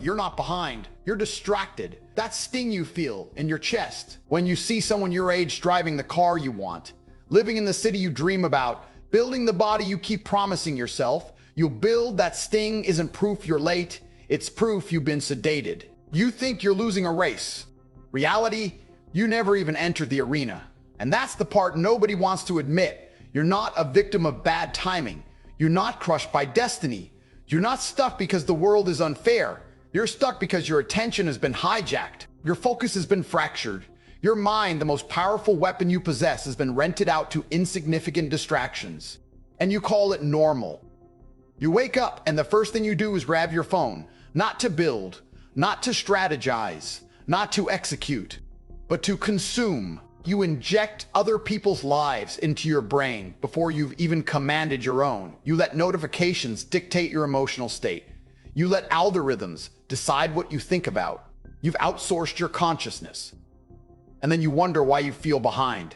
you're not behind. You're distracted. That sting you feel in your chest when you see someone your age driving the car you want, living in the city you dream about, building the body you keep promising yourself. You'll build. That sting isn't proof you're late. It's proof you've been sedated. You think you're losing a race. Reality, you never even entered the arena. And that's the part nobody wants to admit. You're not a victim of bad timing. You're not crushed by destiny. You're not stuck because the world is unfair. You're stuck because your attention has been hijacked. Your focus has been fractured. Your mind, the most powerful weapon you possess, has been rented out to insignificant distractions. And you call it normal. You wake up and the first thing you do is grab your phone, not to build, not to strategize, not to execute, but to consume. You inject other people's lives into your brain before you've even commanded your own. You let notifications dictate your emotional state. You let algorithms decide what you think about. You've outsourced your consciousness. And then you wonder why you feel behind.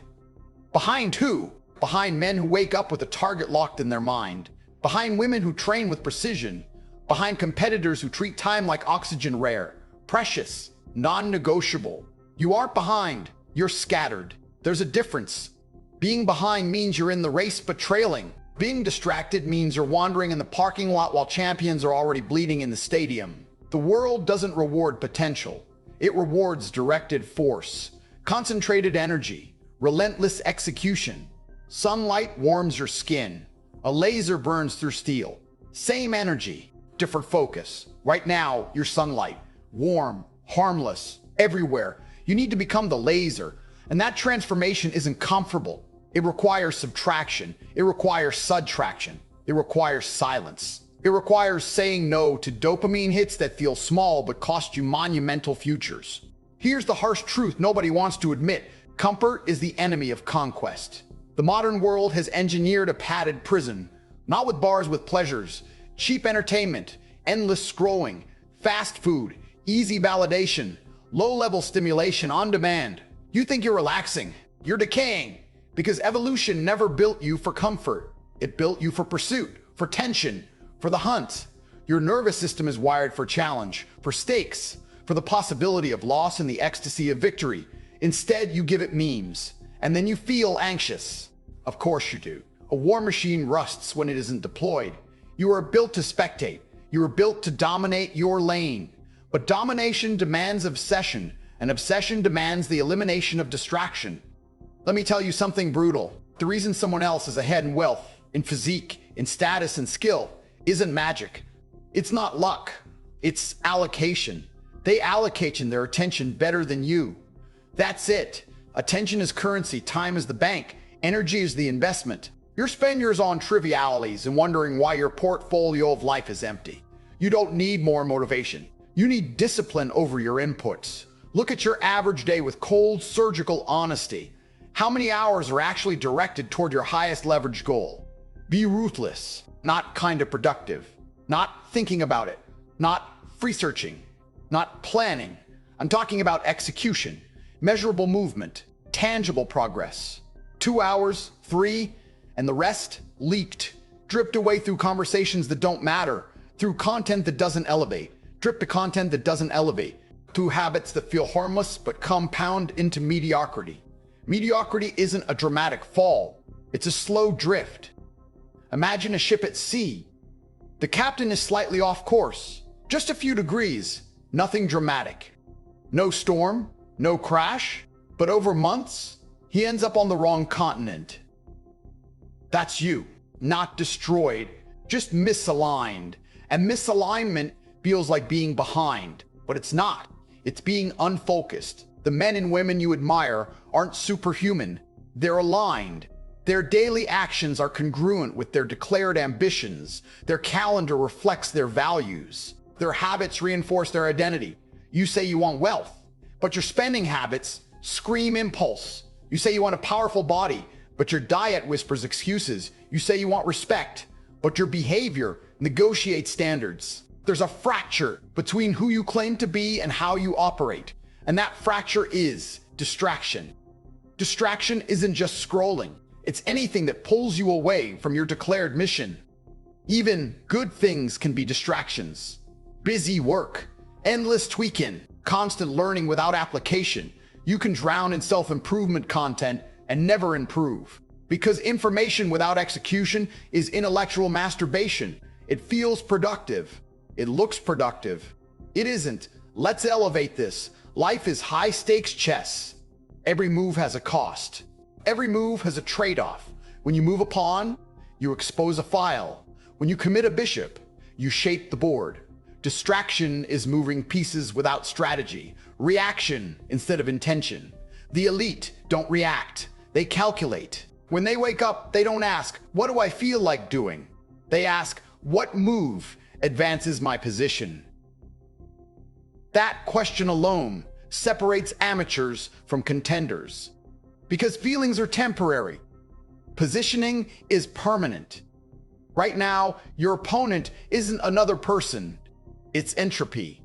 Behind who? Behind men who wake up with a target locked in their mind. Behind women who train with precision. Behind competitors who treat time like oxygen, rare, precious, non-negotiable. You aren't behind. You're scattered. There's a difference. Being behind means you're in the race but trailing. Being distracted means you're wandering in the parking lot while champions are already bleeding in the stadium. The world doesn't reward potential. It rewards directed force, concentrated energy, relentless execution. Sunlight warms your skin. A laser burns through steel. Same energy, different focus. Right now, you're sunlight. Warm, harmless, everywhere. You need to become the laser, and that transformation isn't comfortable. It requires subtraction. It requires subtraction. It requires silence. It requires saying no to dopamine hits that feel small but cost you monumental futures. Here's the harsh truth nobody wants to admit. Comfort is the enemy of conquest. The modern world has engineered a padded prison, not with bars, with pleasures, cheap entertainment, endless scrolling, fast food, easy validation, low-level stimulation on demand. You think you're relaxing. You're decaying. Because evolution never built you for comfort. It built you for pursuit, for tension, for the hunt. Your nervous system is wired for challenge, for stakes, for the possibility of loss and the ecstasy of victory. Instead, you give it memes, and then you feel anxious. Of course you do. A war machine rusts when it isn't deployed. You are built to spectate. You are built to dominate your lane. But domination demands obsession, and obsession demands the elimination of distraction. Let me tell you something brutal. The reason someone else is ahead in wealth, in physique, in status and skill isn't magic. It's not luck. It's allocation. They allocate their attention better than you. That's it. Attention is currency, time is the bank, energy is the investment. You're spending yours on trivialities and wondering why your portfolio of life is empty. You don't need more motivation. You need discipline over your inputs. Look at your average day with cold, surgical honesty. How many hours are actually directed toward your highest leverage goal? Be ruthless, not kind of productive, not thinking about it, not researching, not planning. I'm talking about execution, measurable movement, tangible progress. 2 hours, 3, and the rest leaked, dripped away through conversations that don't matter, through content that doesn't elevate, drip to content that doesn't elevate, through habits that feel harmless but compound into mediocrity. Mediocrity isn't a dramatic fall, it's a slow drift. Imagine a ship at sea. The captain is slightly off course, just a few degrees, nothing dramatic. No storm, no crash, but over months, he ends up on the wrong continent. That's you, not destroyed, just misaligned. And misalignment feels like being behind, but it's not. It's being unfocused. The men and women you admire aren't superhuman. They're aligned. Their daily actions are congruent with their declared ambitions. Their calendar reflects their values. Their habits reinforce their identity. You say you want wealth, but your spending habits scream impulse. You say you want a powerful body, but your diet whispers excuses. You say you want respect, but your behavior negotiates standards. There's a fracture between who you claim to be and how you operate. And that fracture is distraction. Distraction isn't just scrolling. It's anything that pulls you away from your declared mission. Even good things can be distractions. Busy work, endless tweaking, constant learning without application. You can drown in self-improvement content and never improve. Because information without execution is intellectual masturbation. It feels productive. It looks productive. It isn't. Let's elevate this. Life is high-stakes chess. Every move has a cost. Every move has a trade-off. When you move a pawn, you expose a file. When you commit a bishop, you shape the board. Distraction is moving pieces without strategy. Reaction instead of intention. The elite don't react. They calculate. When they wake up, they don't ask, what do I feel like doing? They ask, what move advances my position? That question alone separates amateurs from contenders. Because feelings are temporary. Positioning is permanent. Right now, your opponent isn't another person. It's entropy.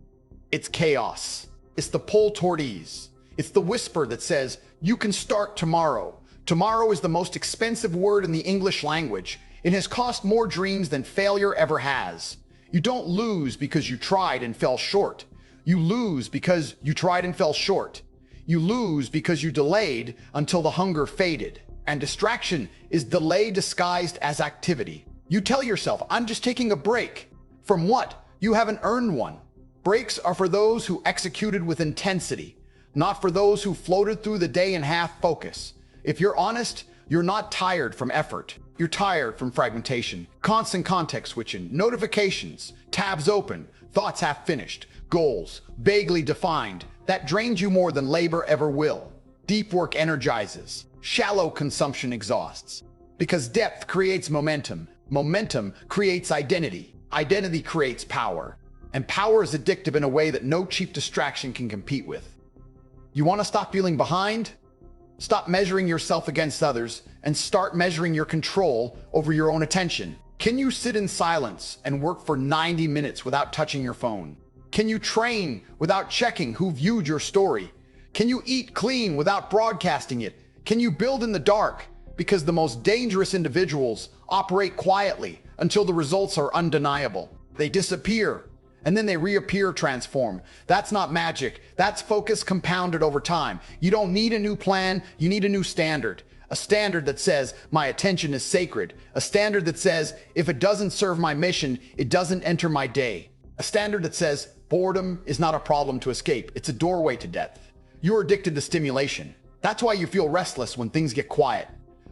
It's chaos. It's the pole toward ease. It's the whisper that says, you can start tomorrow. Tomorrow is the most expensive word in the English language. It has cost more dreams than failure ever has. You don't lose because you tried and fell short. You lose because you tried and fell short. You lose because you delayed until the hunger faded. And distraction is delay disguised as activity. You tell yourself, I'm just taking a break. From what? You haven't earned one. Breaks are for those who executed with intensity, not for those who floated through the day in half focus. If you're honest, you're not tired from effort. You're tired from fragmentation, constant context switching, notifications, tabs open, thoughts half finished, goals vaguely defined. That drains you more than labor ever will. Deep work energizes. Shallow consumption exhausts. Because depth creates momentum. Momentum creates identity. Identity creates power. And power is addictive in a way that no cheap distraction can compete with. You want to stop feeling behind? Stop measuring yourself against others and start measuring your control over your own attention. Can you sit in silence and work for 90 minutes without touching your phone? Can you train without checking who viewed your story? Can you eat clean without broadcasting it? Can you build in the dark? Because the most dangerous individuals operate quietly until the results are undeniable. They disappear and then they reappear transformed. That's not magic. That's focus compounded over time. You don't need a new plan. You need a new standard. A standard that says my attention is sacred. A standard that says if it doesn't serve my mission, it doesn't enter my day. A standard that says boredom is not a problem to escape. It's a doorway to depth. You're addicted to stimulation. That's why you feel restless when things get quiet.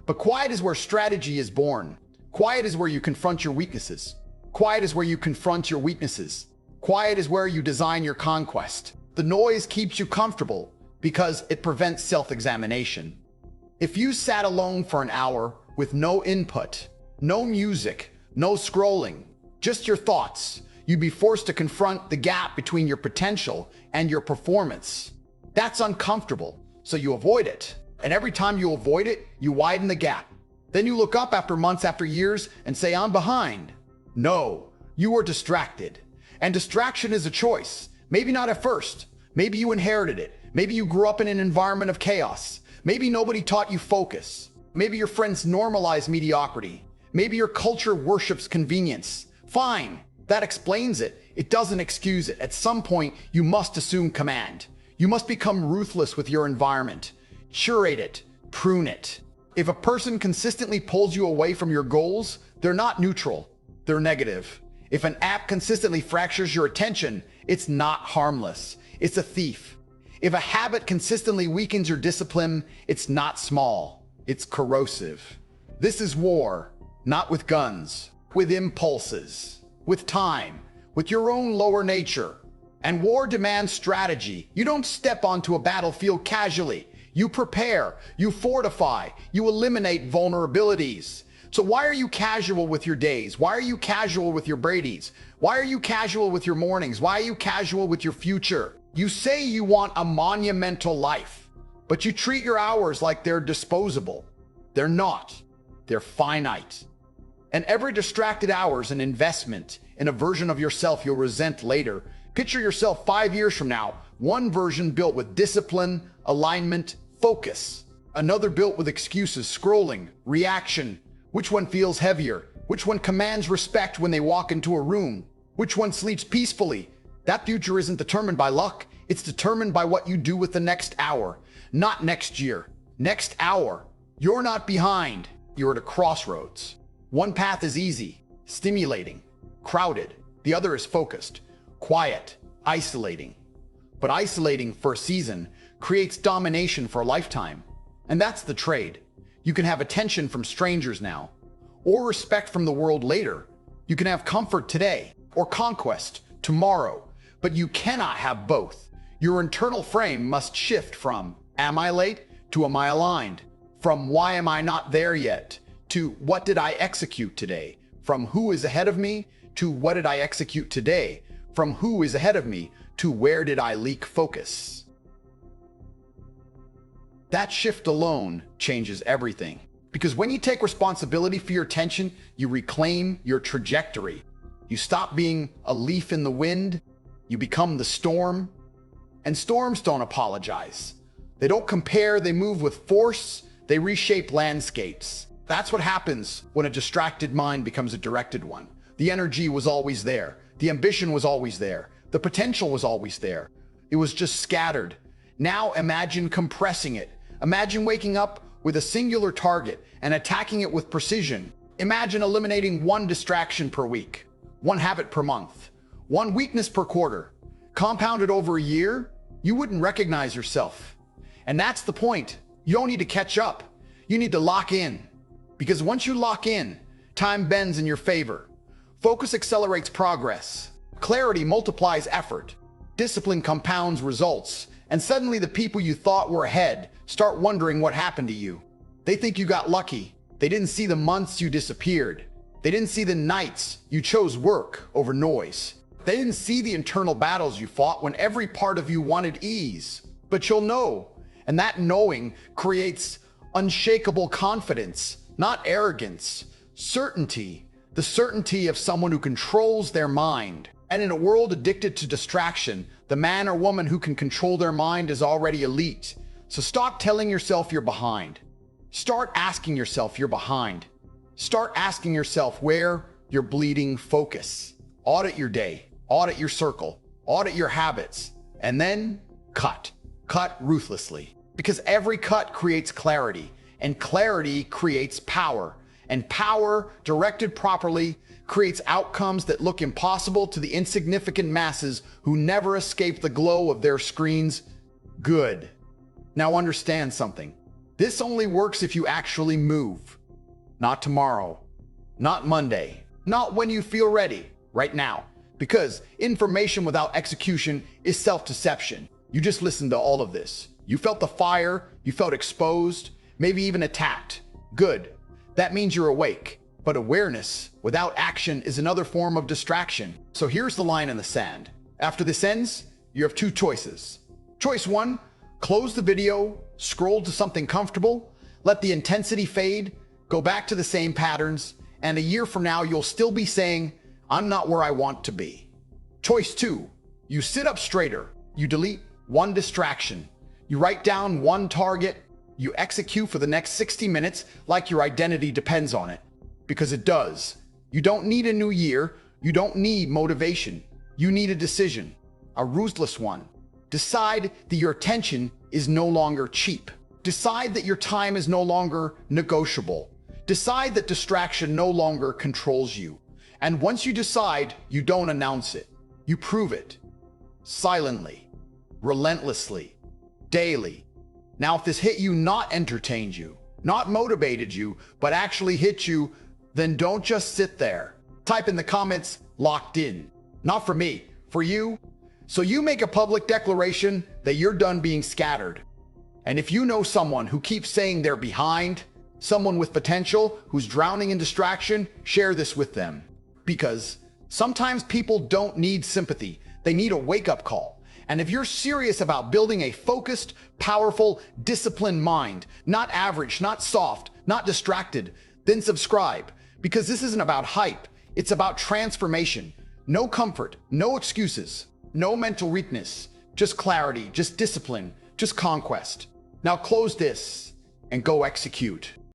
But quiet is where strategy is born. Quiet is where you confront your weaknesses. Quiet is where you confront your weaknesses. Quiet is where you design your conquest. The noise keeps you comfortable because it prevents self-examination. If you sat alone for an hour with no input, no music, no scrolling, just your thoughts, you'd be forced to confront the gap between your potential and your performance. That's uncomfortable, so you avoid it. And every time you avoid it, you widen the gap. Then you look up after months, after years, and say, I'm behind. No, you were distracted. And distraction is a choice. Maybe not at first. Maybe you inherited it. Maybe you grew up in an environment of chaos. Maybe nobody taught you focus. Maybe your friends normalize mediocrity. Maybe your culture worships convenience. Fine, that explains it. It doesn't excuse it. At some point, you must assume command. You must become ruthless with your environment. Curate it, prune it. If a person consistently pulls you away from your goals, they're not neutral, they're negative. If an app consistently fractures your attention, it's not harmless, it's a thief. If a habit consistently weakens your discipline, it's not small, it's corrosive. This is war, not with guns, with impulses, with time, with your own lower nature. And war demands strategy. You don't step onto a battlefield casually. You prepare, you fortify, you eliminate vulnerabilities. So why are you casual with your days? Why are you casual with your Brady's? Why are you casual with your mornings? Why are you casual with your future? You say you want a monumental life, but you treat your hours like they're disposable. They're not. They're finite. And every distracted hour is an investment in a version of yourself you'll resent later. Picture yourself 5 years from now, one version built with discipline, alignment, focus. Another built with excuses, scrolling, reaction. Which one feels heavier? Which one commands respect when they walk into a room? Which one sleeps peacefully That future isn't determined by luck. It's determined by what you do with the next hour, not next year. Next hour. You're not behind. You're at a crossroads. One path is easy, stimulating, crowded. The other is focused, quiet, isolating. But isolating for a season creates domination for a lifetime. And that's the trade. You can have attention from strangers now, or respect from the world later. You can have comfort today, or conquest tomorrow, but you cannot have both. Your internal frame must shift from "am I late?" to "am I aligned?" From "why am I not there yet?" to "what did I execute today?" From "who is ahead of me?" to "what did I execute today?" From "who is ahead of me?" to "where did I leak focus?" That shift alone changes everything. Because when you take responsibility for your attention, you reclaim your trajectory. You stop being a leaf in the wind, you become the storm. And storms don't apologize. They don't compare, they move with force, they reshape landscapes. That's what happens when a distracted mind becomes a directed one. The energy was always there. The ambition was always there. The potential was always there. It was just scattered. Now imagine compressing it. Imagine waking up with a singular target and attacking it with precision. Imagine eliminating one distraction per week, one habit per month, one weakness per quarter. Compounded over a year, you wouldn't recognize yourself. And that's the point. You don't need to catch up. You need to lock in. Because once you lock in, time bends in your favor. Focus accelerates progress. Clarity multiplies effort. Discipline compounds results. And suddenly the people you thought were ahead start wondering what happened to you. They think you got lucky. They didn't see the months you disappeared. They didn't see the nights you chose work over noise. They didn't see the internal battles you fought when every part of you wanted ease. But you'll know. And that knowing creates unshakable confidence, not arrogance, certainty. The certainty of someone who controls their mind. And in a world addicted to distraction, the man or woman who can control their mind is already elite. So stop telling yourself you're behind. Start asking yourself you're behind. Start asking yourself where you're bleeding focus. Audit your day, audit your circle, audit your habits, and then cut. Cut ruthlessly. Because every cut creates clarity, and clarity creates power. And power, directed properly, creates outcomes that look impossible to the insignificant masses who never escape the glow of their screens. Good. Now understand something. This only works if you actually move. Not tomorrow. Not Monday. Not when you feel ready. Right now. Because information without execution is self-deception. You just listened to all of this. You felt the fire. You felt exposed. Maybe even attacked. Good. That means you're awake. But awareness without action is another form of distraction. So here's the line in the sand. After this ends, you have two choices. Choice one, close the video, scroll to something comfortable, let the intensity fade, go back to the same patterns, and a year from now, you'll still be saying, "I'm not where I want to be." Choice two, you sit up straighter, you delete one distraction, you write down one target, you execute for the next 60 minutes like your identity depends on it. Because it does. You don't need a new year. You don't need motivation. You need a decision. A ruthless one. Decide that your attention is no longer cheap. Decide that your time is no longer negotiable. Decide that distraction no longer controls you. And once you decide, you don't announce it. You prove it. Silently. Relentlessly. Daily. Now, if this hit you, not entertained you, not motivated you, but actually hit you, then don't just sit there. Type in the comments, "locked in." Not for me, for you. So you make a public declaration that you're done being scattered. And if you know someone who keeps saying they're behind, someone with potential who's drowning in distraction, share this with them. Because sometimes people don't need sympathy. They need a wake-up call. And if you're serious about building a focused, powerful, disciplined mind, not average, not soft, not distracted, then subscribe. Because this isn't about hype. It's about transformation. No comfort, no excuses, no mental weakness, just clarity, just discipline, just conquest. Now close this and go execute.